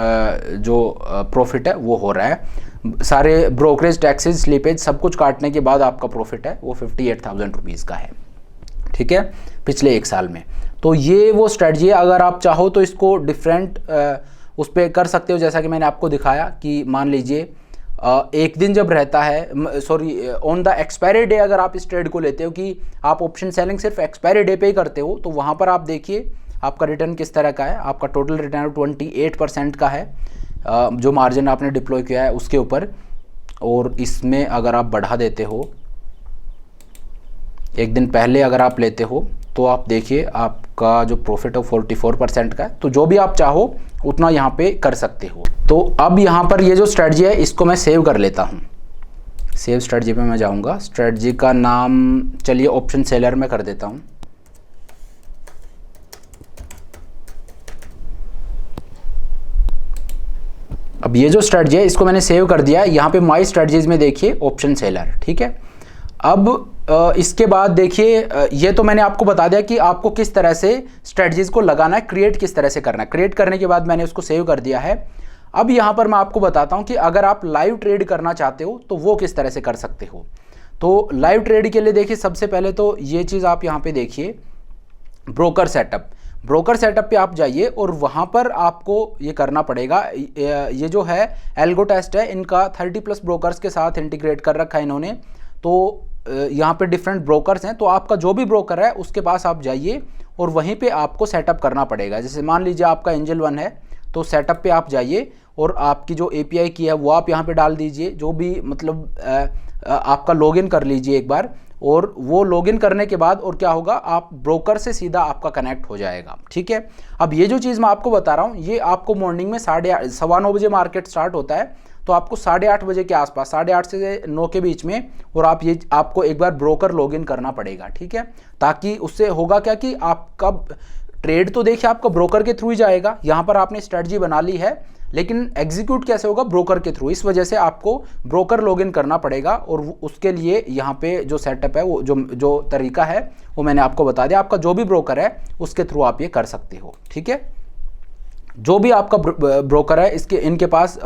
जो प्रॉफिट है वो हो रहा है। सारे ब्रोकरेज, टैक्सेस, स्लीपेज सब कुछ काटने के बाद आपका प्रॉफिट है वो 58,000 रुपीज़ का है। ठीक है, पिछले एक साल में। तो ये वो स्ट्रेटजी है। अगर आप चाहो तो इसको डिफरेंट उस पर कर सकते हो, जैसा कि मैंने आपको दिखाया कि मान लीजिए एक दिन जब रहता है, sorry on the expiry day, अगर आप इस ट्रेड को लेते हो कि आप ऑप्शन सेलिंग सिर्फ एक्सपायरी डे पे ही करते हो, तो वहाँ पर आप देखिए आपका रिटर्न किस तरह का है। आपका टोटल रिटर्न 28% का है, जो मार्जिन आपने डिप्लॉय किया है उसके ऊपर। और इसमें अगर आप बढ़ा देते हो, एक दिन पहले अगर आप लेते हो तो आप देखिए आपका जो प्रॉफिट है 44% का है। तो जो भी आप चाहो उतना यहाँ पे कर सकते हो। तो अब यहाँ पर ये जो स्ट्रेटजी है इसको मैं सेव कर लेता हूँ। सेव स्ट्रेटजी पे मैं जाऊँगा। स्ट्रेटजी का नाम चलिए ऑप्शन सेलर में कर देता हूँ। अब ये जो स्ट्रेटजी है इसको मैंने सेव कर दिया। यहाँ पे माई स्ट्रेटजीज में देखिए ऑप्शन सेलर। ठीक है, अब इसके बाद देखिए ये तो मैंने आपको बता दिया कि आपको किस तरह से स्ट्रेटजीज को लगाना है, क्रिएट किस तरह से करना है। क्रिएट करने के बाद मैंने उसको सेव कर दिया है। अब यहाँ पर मैं आपको बताता हूँ कि अगर आप लाइव ट्रेड करना चाहते हो तो वो किस तरह से कर सकते हो। तो लाइव ट्रेड के लिए देखिए सबसे पहले तो ये चीज़ आप यहाँ पे देखिए, ब्रोकर सेटअप। ब्रोकर सेटअप पे आप जाइए और वहाँ पर आपको ये करना पड़ेगा। ये जो है एल्गो टेस्ट है, इनका 30+ ब्रोकर्स के साथ इंटीग्रेट कर रखा है इन्होंने। तो यहाँ पे डिफरेंट ब्रोकर्स हैं, तो आपका जो भी ब्रोकर है उसके पास आप जाइए और वहीं पे आपको सेटअप करना पड़ेगा। जैसे मान लीजिए आपका एंजल वन है, तो सेटअप पे आप जाइए और आपकी जो API की है वो आप यहाँ पे डाल दीजिए, जो भी मतलब आपका लॉगिन कर लीजिए एक बार। और वो लॉगिन करने के बाद और क्या होगा, आप ब्रोकर से सीधा आपका कनेक्ट हो जाएगा। ठीक है, अब ये जो चीज़ मैं आपको बता रहा हूँ ये आपको मॉर्निंग में 8:30-9 बजे मार्केट स्टार्ट होता है, तो आपको 8:30 बजे के आसपास, 8:30 से 9 के बीच में, और आपको एक बार ब्रोकर लॉगिन करना पड़ेगा। ठीक है, ताकि उससे होगा क्या कि आपका ट्रेड तो देखिए आपका ब्रोकर के थ्रू ही जाएगा। यहाँ पर आपने स्ट्रेटजी बना ली है, लेकिन एग्जीक्यूट कैसे होगा, ब्रोकर के थ्रू। इस वजह से आपको ब्रोकर लॉगिन करना पड़ेगा, और उसके लिए यहाँ पे जो सेटअप है, वो जो तरीका है वो मैंने आपको बता दिया। आपका जो भी ब्रोकर है उसके थ्रू आप ये कर सकते हो। ठीक है, जो भी आपका ब्रोकर है, इनके पास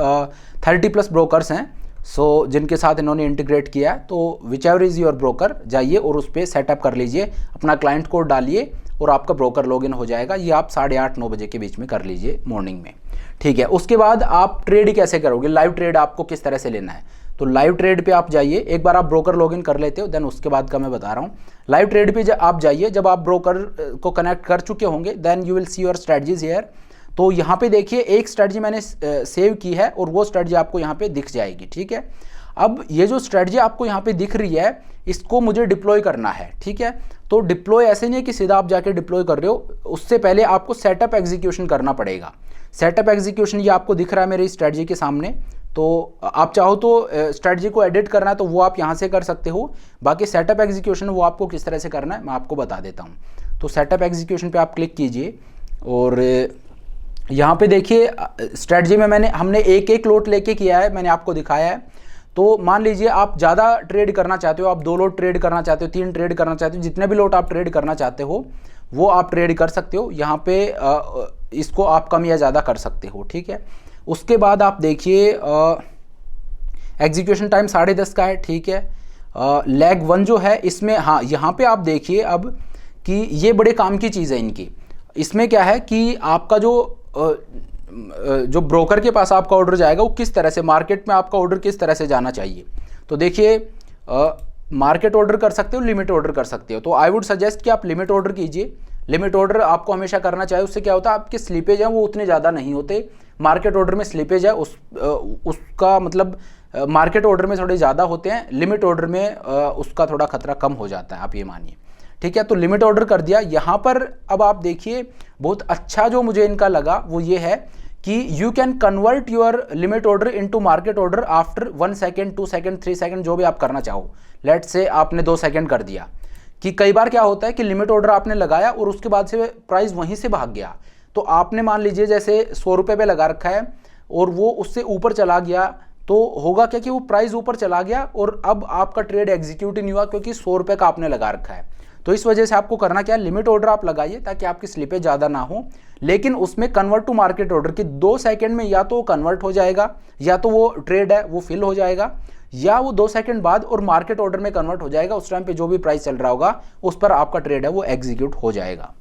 30+ ब्रोकर्स हैं, सो जिनके साथ इन्होंने इंटीग्रेट किया है। तो which ever is your broker, जाइए और उस पर सेटअप कर लीजिए, अपना क्लाइंट कोड डालिए और आपका ब्रोकर लॉगिन हो जाएगा। ये आप 8:30-9 बजे के बीच में कर लीजिए मॉर्निंग में। ठीक है, उसके बाद आप ट्रेड कैसे करोगे, लाइव ट्रेड आपको किस तरह से लेना है। तो लाइव ट्रेड पे आप जाइए, एक बार आप ब्रोकर लॉगिन कर लेते हो, देन उसके बाद का मैं बता रहा हूँ। लाइव ट्रेड पे आप जाइए, जब आप ब्रोकर को कनेक्ट कर चुके होंगे then you will see your strategies here. तो यहाँ पे देखिए एक स्ट्रेटजी मैंने सेव की है और वो स्ट्रेटजी आपको यहाँ पे दिख जाएगी, ठीक है। अब ये जो स्ट्रेटजी आपको यहाँ पे दिख रही है इसको मुझे डिप्लॉय करना है, ठीक है। तो डिप्लॉय ऐसे नहीं है कि सीधा आप जाके डिप्लॉय कर रहे हो, उससे पहले आपको सेटअप एग्जीक्यूशन करना पड़ेगा। सेटअप एग्जीक्यूशन ये आपको दिख रहा है मेरी स्ट्रेटजी के सामने। तो आप चाहो तो स्ट्रेटजी को एडिट करना है तो वो आप यहाँ से कर सकते हो, बाकी सेटअप एग्जीक्यूशन वो आपको किस तरह से करना है मैं आपको बता देता हूँ। तो सेटअप एग्जीक्यूशन पे आप क्लिक कीजिए और यहाँ पे देखिए स्ट्रेटजी में हमने एक एक लोट लेके किया है, मैंने आपको दिखाया है। तो मान लीजिए आप ज़्यादा ट्रेड करना चाहते हो, आप 2 लोट ट्रेड करना चाहते हो, 3 ट्रेड करना चाहते हो, जितने भी लोट आप ट्रेड करना चाहते हो वो आप ट्रेड कर सकते हो। यहाँ पे इसको आप कम या ज़्यादा कर सकते हो, ठीक है। उसके बाद आप देखिए एग्जीक्यूशन टाइम 10:30 का है, ठीक है। लेग 1 जो है इसमें, हाँ यहाँ पे आप देखिए अब कि ये बड़े काम की चीज़ है इनकी। इसमें क्या है कि आपका जो ब्रोकर के पास आपका ऑर्डर जाएगा वो किस तरह से, मार्केट में आपका ऑर्डर किस तरह से जाना चाहिए। तो देखिए मार्केट ऑर्डर कर सकते हो, लिमिट ऑर्डर कर सकते हो। तो आई वुड सजेस्ट कि आप लिमिट ऑर्डर कीजिए। लिमिट ऑर्डर आपको हमेशा करना चाहिए, उससे क्या होता है आपके स्लीपेज हैं वो उतने ज़्यादा नहीं होते। मार्केट ऑर्डर में स्लीपेज है उसका मतलब मार्केट ऑर्डर में थोड़े ज़्यादा होते हैं, लिमिट ऑर्डर में उसका थोड़ा खतरा कम हो जाता है, आप ये मानिए, ठीक है। तो लिमिट ऑर्डर कर दिया। यहाँ पर अब आप देखिए बहुत अच्छा जो मुझे इनका लगा वो ये है कि you can convert your limit order into market order after 1 second, 2 second, 3 second, जो भी आप करना चाहो। लेट्स से आपने 2 सेकेंड कर दिया, कि कई बार क्या होता है कि लिमिट ऑर्डर आपने लगाया और उसके बाद से प्राइस वहीं से भाग गया। तो आपने मान लीजिए जैसे 100 रुपये पे लगा रखा है और वो उससे ऊपर चला गया, तो होगा क्या कि वो प्राइस ऊपर चला गया और अब आपका ट्रेड एग्जीक्यूट नहीं हुआ क्योंकि 100 रुपये का आपने लगा रखा है। तो इस वजह से आपको करना क्या है, लिमिट ऑर्डर आप लगाइए ताकि आपकी स्लिपेज ज़्यादा ना हो, लेकिन उसमें कन्वर्ट टू मार्केट ऑर्डर कि 2 सेकंड में या तो कन्वर्ट हो जाएगा, या तो वो ट्रेड है वो फिल हो जाएगा, या वो 2 सेकंड बाद और मार्केट ऑर्डर में कन्वर्ट हो जाएगा। उस टाइम पे जो भी प्राइस चल रहा होगा उस पर आपका ट्रेड है वो एग्जीक्यूट हो जाएगा,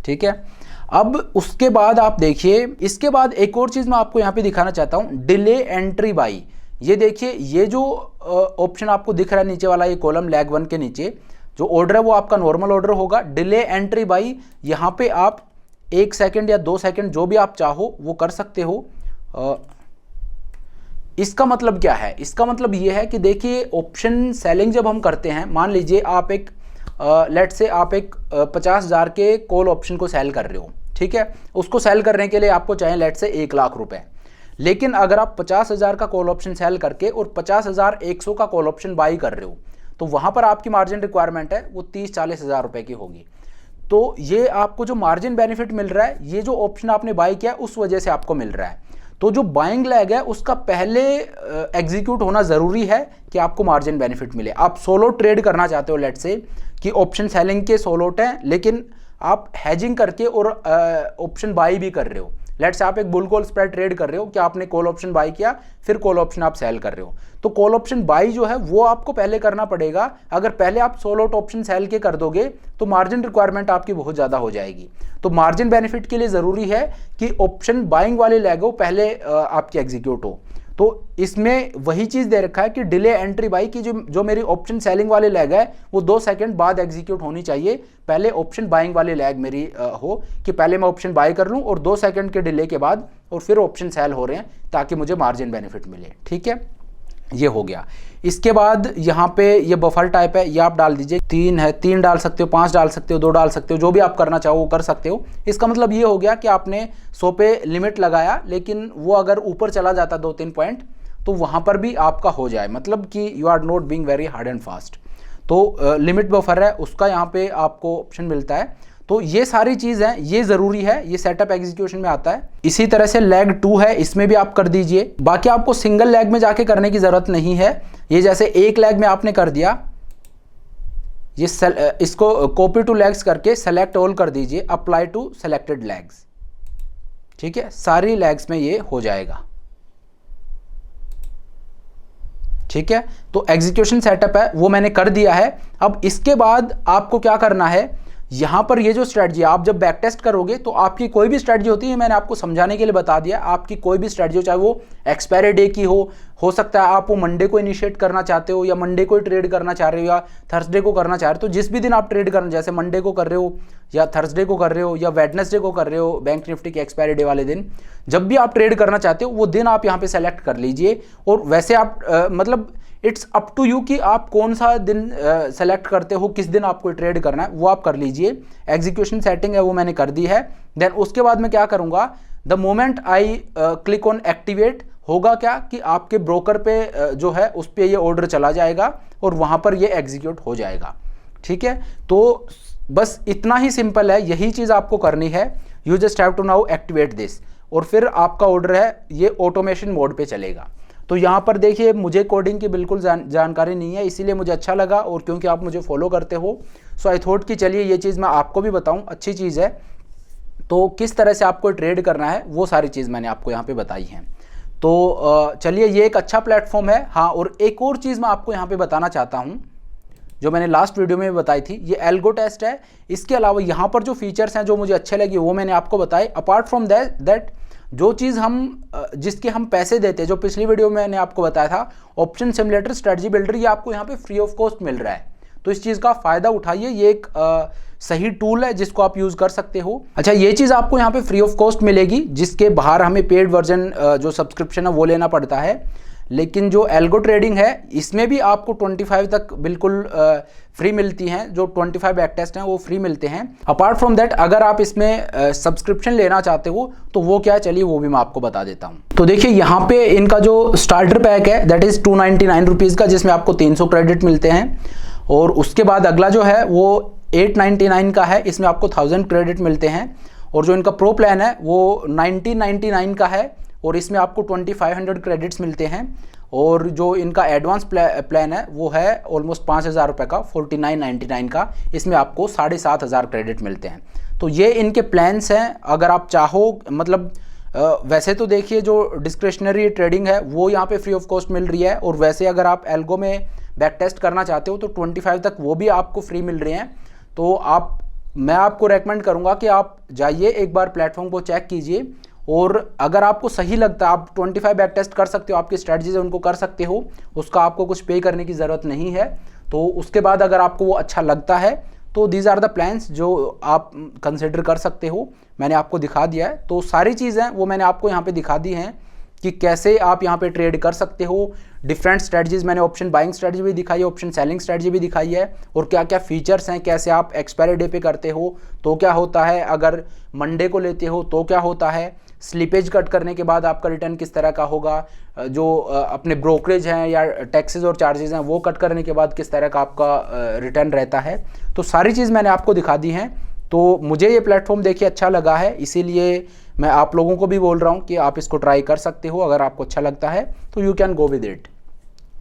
ठीक है। अब उसके बाद आप देखिए, इसके बाद एक और चीज़ मैं आपको यहाँ पे दिखाना चाहता हूँ, डिले एंट्री बाई। ये देखिए ये जो ऑप्शन आपको दिख रहा है नीचे वाला, ये कॉलम लेग 1 के नीचे जो ऑर्डर है वो आपका नॉर्मल ऑर्डर होगा। डिले एंट्री बाई, यहाँ पे आप 1 सेकंड या 2 सेकंड जो भी आप चाहो वो कर सकते हो। इसका मतलब क्या है, इसका मतलब ये है कि देखिए ऑप्शन सेलिंग जब हम करते हैं, मान लीजिए आप एक लेट से आप एक 50,000 के कॉल ऑप्शन को सेल कर रहे हो, ठीक है। उसको सेल करने के लिए आपको चाहिए लेट से 1 लाख रुपए, लेकिन अगर आप 50,000 का कॉल ऑप्शन सेल करके और 50,100 का कॉल ऑप्शन बाई कर रहे हो तो वहां पर आपकी मार्जिन रिक्वायरमेंट है वो 30-40 हज़ार रुपए की होगी। तो ये आपको जो मार्जिन बेनिफिट मिल रहा है ये जो ऑप्शन आपने बाई किया उस वजह से आपको मिल रहा है। तो जो बाइंग लैग है उसका पहले एग्जीक्यूट होना ज़रूरी है कि आपको मार्जिन बेनिफिट मिले। आप सोलो ट्रेड करना चाहते हो, लेट से कि ऑप्शन सेलिंग के सोलोट हैं लेकिन आप हैजिंग करके और ऑप्शन बाई भी कर रहे हो। लेट से आप एक बुल कॉल स्प्रेड ट्रेड कर रहे हो कि आपने कॉल ऑप्शन बाई किया फिर कॉल ऑप्शन आप सेल कर रहे हो, तो कॉल ऑप्शन बाई जो है वो आपको पहले करना पड़ेगा। अगर पहले आप सोलोट ऑप्शन सेल के कर दोगे तो मार्जिन रिक्वायरमेंट आपकी बहुत ज़्यादा हो जाएगी। तो मार्जिन बेनिफिट के लिए ज़रूरी है कि ऑप्शन बाइंग वाले लेग हो पहले आपकी एग्जीक्यूट हो। तो इसमें वही चीज़ दे रखा है कि डिले एंट्री बाई की जो मेरी ऑप्शन सेलिंग वाले लैग है वो 2 सेकंड बाद एग्जीक्यूट होनी चाहिए, पहले ऑप्शन बाइंग वाले लैग मेरी हो कि पहले मैं ऑप्शन बाई कर लूं और 2 सेकंड के डिले के बाद और फिर ऑप्शन सेल हो रहे हैं ताकि मुझे मार्जिन बेनिफिट मिले, ठीक है। ये हो गया। इसके बाद यहाँ पे ये बफर टाइप है, ये आप डाल दीजिए, 3 है, 3 डाल सकते हो, 5 डाल सकते हो, 2 डाल सकते हो, जो भी आप करना चाहो वो कर सकते हो। इसका मतलब ये हो गया कि आपने 100 पे लिमिट लगाया लेकिन वो अगर ऊपर चला जाता 2-3 पॉइंट तो वहाँ पर भी आपका हो जाए, मतलब कि you are not being very hard and fast. तो लिमिट बफर है उसका यहाँ पे आपको ऑप्शन मिलता है। तो ये सारी चीज़ है, ये ज़रूरी है, ये सेटअप एग्जीक्यूशन में आता है। इसी तरह से लेग 2 है, इसमें भी आप कर दीजिए। बाकी आपको सिंगल लेग में जाके करने की ज़रूरत नहीं है। ये जैसे एक लेग में आपने कर दिया, ये इसको कॉपी टू लेग्स करके सेलेक्ट ऑल कर दीजिए, अप्लाई टू सेलेक्टेड लेग्स, ठीक है। सारी लेग्स में ये हो जाएगा, ठीक है। तो एग्जीक्यूशन सेटअप है वो मैंने कर दिया है। अब इसके बाद आपको क्या करना है, यहाँ पर ये जो स्ट्रैटेजी आप जब बैक टेस्ट करोगे तो आपकी कोई भी स्ट्रैटेजी होती है, मैंने आपको समझाने के लिए बता दिया, आपकी कोई भी स्ट्रैटेजी हो, चाहे वो एक्सपायरी डे की हो सकता है आप वो मंडे को इनिशिएट करना चाहते हो या मंडे को ट्रेड करना चाह रहे हो या थर्सडे को करना चाह रहे हो, तो जिस भी दिन आप ट्रेड करना, जैसे मंडे को कर रहे हो या थर्सडे को कर रहे हो या वेडनेसडे को कर रहे हो, बैंक निफ्टी की एक्सपायरी डे वाले दिन, जब भी आप ट्रेड करना चाहते हो वो दिन आप यहाँ पे सेलेक्ट कर लीजिए। और वैसे आप मतलब इट्स अप टू यू कि आप कौन सा दिन सेलेक्ट करते हो, किस दिन आपको ट्रेड करना है वो आप कर लीजिए। एग्जीक्यूशन सेटिंग है वो मैंने कर दी है। देन उसके बाद मैं क्या करूँगा, the moment I click on activate, होगा क्या कि आपके ब्रोकर पे जो है उस पर ये ऑर्डर चला जाएगा और वहाँ पर ये एग्जीक्यूट हो जाएगा। ठीक है, तो बस इतना ही सिंपल है, यही चीज़ आपको करनी है। You just have to now activate this, और फिर आपका ऑर्डर है ये ऑटोमेशन मोड पे चलेगा। तो यहाँ पर देखिए मुझे कोडिंग की बिल्कुल जानकारी नहीं है, इसीलिए मुझे अच्छा लगा, और क्योंकि आप मुझे फॉलो करते हो सो आई थॉट कि चलिए ये चीज़ मैं आपको भी बताऊँ, अच्छी चीज़ है। तो किस तरह से आपको ट्रेड करना है वो सारी चीज़ मैंने आपको यहाँ पे बताई है। तो चलिए ये एक अच्छा प्लेटफॉर्म है। हाँ, और एक और चीज़ मैं आपको यहाँ पे बताना चाहता हूँ जो मैंने लास्ट वीडियो में बताई थी, ये एल्गो टेस्ट है। इसके अलावा यहाँ पर जो फीचर्स हैं जो मुझे अच्छे लगे वो मैंने आपको बताए। अपार्ट फ्रॉम दैट जो चीज़ जिसके हम पैसे देते हैं, जो पिछली वीडियो में मैंने आपको बताया था ऑप्शन सिमुलेटर स्ट्रेटजी बिल्डर, ये आपको यहाँ पे फ्री ऑफ कॉस्ट मिल रहा है। तो इस चीज़ का फ़ायदा उठाइए, ये एक सही टूल है जिसको आप यूज़ कर सकते हो। अच्छा, ये चीज़ आपको यहाँ पे फ्री ऑफ कॉस्ट मिलेगी, जिसके बाहर हमें पेड वर्जन जो सब्सक्रिप्शन है वो लेना पड़ता है। लेकिन जो एल्गो ट्रेडिंग है इसमें भी आपको 25 तक बिल्कुल फ्री मिलती हैं, जो 25 बैक टेस्ट हैं वो फ्री मिलते हैं। अपार्ट फ्रॉम दैट अगर आप इसमें सब्सक्रिप्शन लेना चाहते हो तो वो क्या है, चलिए वो भी मैं आपको बता देता हूँ। तो देखिए यहाँ पे इनका जो स्टार्टर पैक है दैट इज़ 299 रुपीज़ का, जिसमें आपको 300 क्रेडिट मिलते हैं। और उसके बाद अगला जो है वो 899 का है, इसमें आपको 1000 क्रेडिट मिलते हैं। और जो इनका प्रो प्लान है वो 1999 का है और इसमें आपको 2500 क्रेडिट्स मिलते हैं। और जो इनका एडवांस प्लान है वो है ऑलमोस्ट 5000 रुपये का, 4999 का, इसमें आपको 7500 क्रेडिट मिलते हैं। तो ये इनके प्लान्स हैं। अगर आप चाहो, मतलब वैसे तो देखिए जो डिस्क्रिशनरी ट्रेडिंग है वो यहाँ पे फ्री ऑफ कॉस्ट मिल रही है, और वैसे अगर आप एल्गो में बैक टेस्ट करना चाहते हो तो 25 तक वो भी आपको फ्री मिल रहे हैं। तो मैं आपको रेकमेंड करूँगा कि आप जाइए एक बार प्लेटफॉर्म को चेक कीजिए, और अगर आपको सही लगता है आप 25 बैक टेस्ट कर सकते हो, आपकी स्ट्रैटेजीज उनको कर सकते हो, उसका आपको कुछ पे करने की ज़रूरत नहीं है। तो उसके बाद अगर आपको वो अच्छा लगता है तो दीज आर द प्लान्स जो आप कंसिडर कर सकते हो। मैंने आपको दिखा दिया है, तो सारी चीज़ें वो मैंने आपको यहाँ पे दिखा दी हैं कि कैसे आप यहाँ पे ट्रेड कर सकते हो। डिफरेंट स्ट्रेटजीज मैंने ऑप्शन बाइंग स्ट्रेटजी भी दिखाई है, ऑप्शन सेलिंग स्ट्रेटजी भी दिखाई है, और क्या क्या फीचर्स हैं, कैसे आप एक्सपायरी डे पे करते हो तो क्या होता है, अगर मंडे को लेते हो तो क्या होता है, स्लिपेज कट करने के बाद आपका रिटर्न किस तरह का होगा, जो अपने ब्रोकरेज हैं या टैक्सेस और चार्जेस हैं वो कट करने के बाद किस तरह का आपका रिटर्न रहता है। तो सारी चीज़ मैंने आपको दिखा दी हैं। तो मुझे ये प्लेटफॉर्म देखिए अच्छा लगा है, इसीलिए मैं आप लोगों को भी बोल रहा हूँ कि आप इसको ट्राई कर सकते हो। अगर आपको अच्छा लगता है तो you can go with it.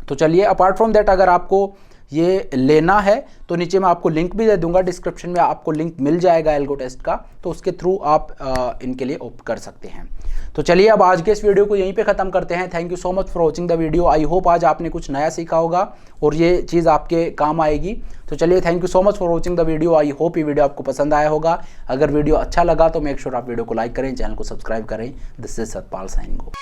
तो चलिए, अपार्ट फ्रॉम दैट अगर आपको ये लेना है तो नीचे मैं आपको लिंक भी दे दूंगा, डिस्क्रिप्शन में आपको लिंक मिल जाएगा एल्गो टेस्ट का, तो उसके थ्रू आप इनके लिए ऑप्ट कर सकते हैं। तो चलिए अब आज के इस वीडियो को यहीं पे ख़त्म करते हैं। Thank you so much for watching the video. I hope आज आपने कुछ नया सीखा होगा और ये चीज़ आपके काम आएगी। तो चलिए, thank you so much for watching the video. I hope ये वीडियो आपको पसंद आया होगा। अगर वीडियो अच्छा लगा तो मेक श्योर आप वीडियो को लाइक करें, चैनल को सब्सक्राइब करें। This is Satpal signing off.